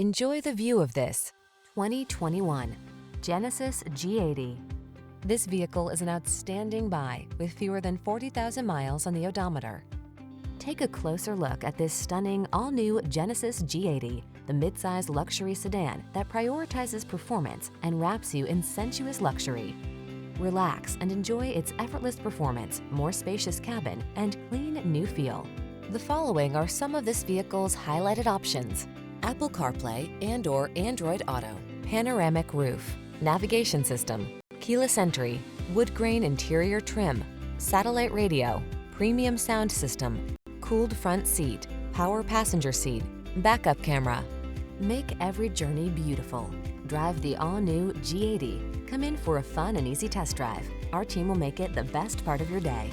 Enjoy the view of this 2021 Genesis G80. This vehicle is an outstanding buy with fewer than 40,000 miles on the odometer. Take a closer look at this stunning all-new Genesis G80, the midsize luxury sedan that prioritizes performance and wraps you in sensuous luxury. Relax and enjoy its effortless performance, more spacious cabin, and clean new feel. The following are some of this vehicle's highlighted options: Apple CarPlay and/or Android Auto, panoramic roof, navigation system, keyless entry, wood grain interior trim, satellite radio, premium sound system, cooled front seat, power passenger seat, backup camera. Make every journey beautiful. Drive the all-new G80. Come in for a fun and easy test drive. Our team will make it the best part of your day.